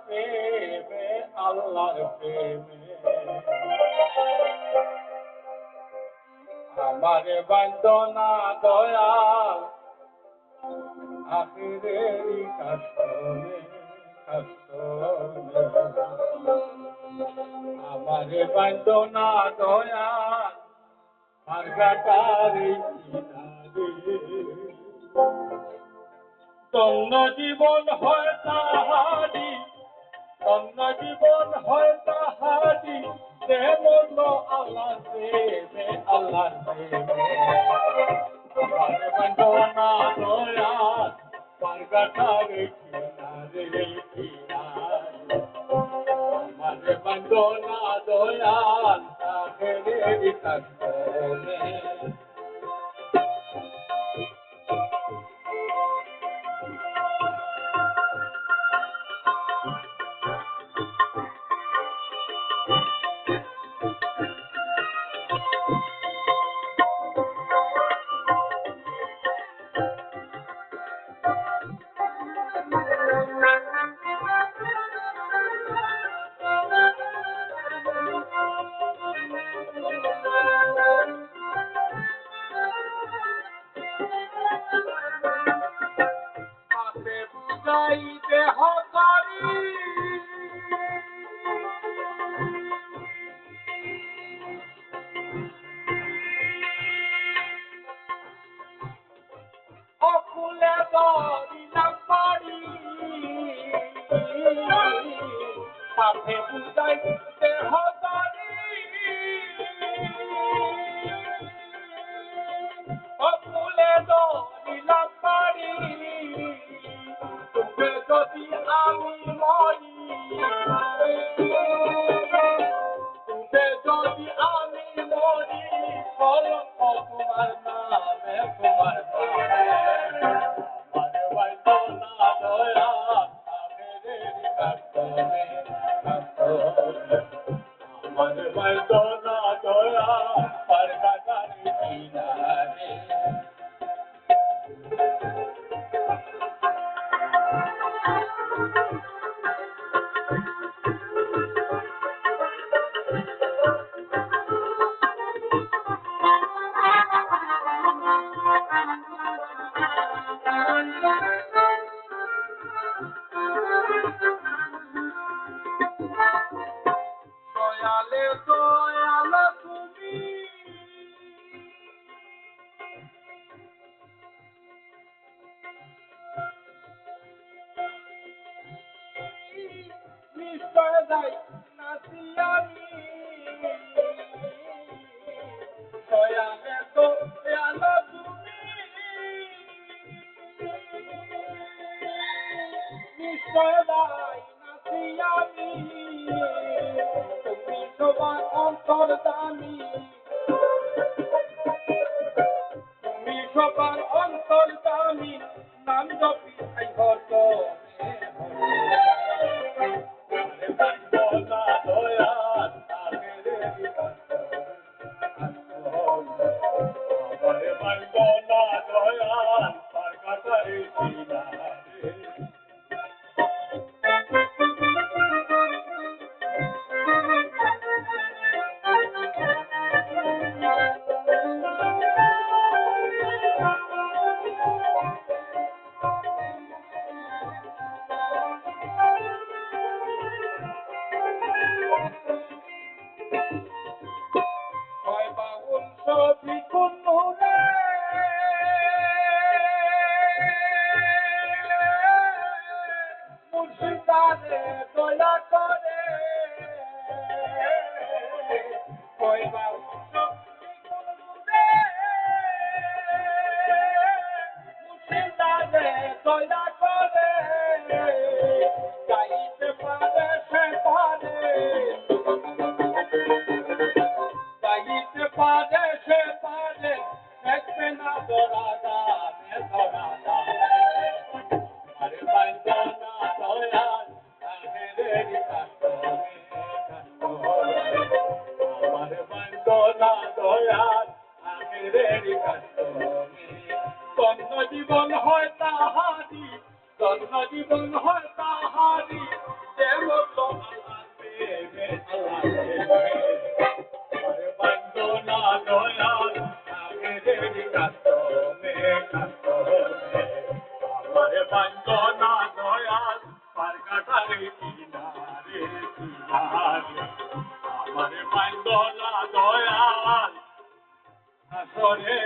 প্রেমে আল্লাহর প্রেমে আমারে বন্দনা দয়াল আখিরেরই কাস্তমে কাস্তমে আমারে বন্দনা দয়াল মার্গাটারি তন্ন জীবন হয় তাহারি তন্ন জীবন হয় তাহারি সে মন আল্লাহ প্রেমে আল্লাহর প্রেমে আমার বন্দনা দয়াল মার্গাটারি কিনারে কিনারে আমার বন্দনা দয়াল তাহেরে কাস্তমে যাইতে হকারি অকুলে দরিলাম পারি সাথে বুঝাইতে হকারি অকুলে দরিলাম পারি যদি আমি মরি যদি আমি মরি কলঙ্ক তোমার নামে তোমার নামে আমার বন্দনা দয়াল আখেরের কাস্তমে কাস্তমে আমার বন্দনা দয়াল মার্গাটারি কিনারে দয়ালে দয়াল তুমি নিশ্চয় যাই নাসিয়ানি দয়ালে দয়াল তুমি নিশ্চয় যাই নাসিয়ানি তুমি সবার অন্তর্যামী তুমি সবার অন্তর্যামী নাম জপি আই হত বন্দনা দয়াল আখেরের কাস্তমে আমার বন্দনা দয়াল মার্গাটারি কিনারে কয় বাউল সবই কুন্নু রে মুর্শিদারে দয়া করে কয় বাউল সবই কুন্নু রে মুর্শিদারে দয়া করে গাইতে পারে সে পারে গাইতে পারে সে পারে দেখবে না ধরা দামে ধরা দামে আরে বন্দনা দয়াল আখেরের কাস্তমে কাস্তমে আমার বন্দনা দয়াল আখেরের কাস্তমে তন্ন জীবন হয় তাহারি তন্ন জীবন হয় তাহারি কাস্তমে কাস্তমে আমারে বাঞ্চনা দয়াল পারকাটারে কিনারে কিনারে আমারে বাঞ্চনা দয়াল আসরে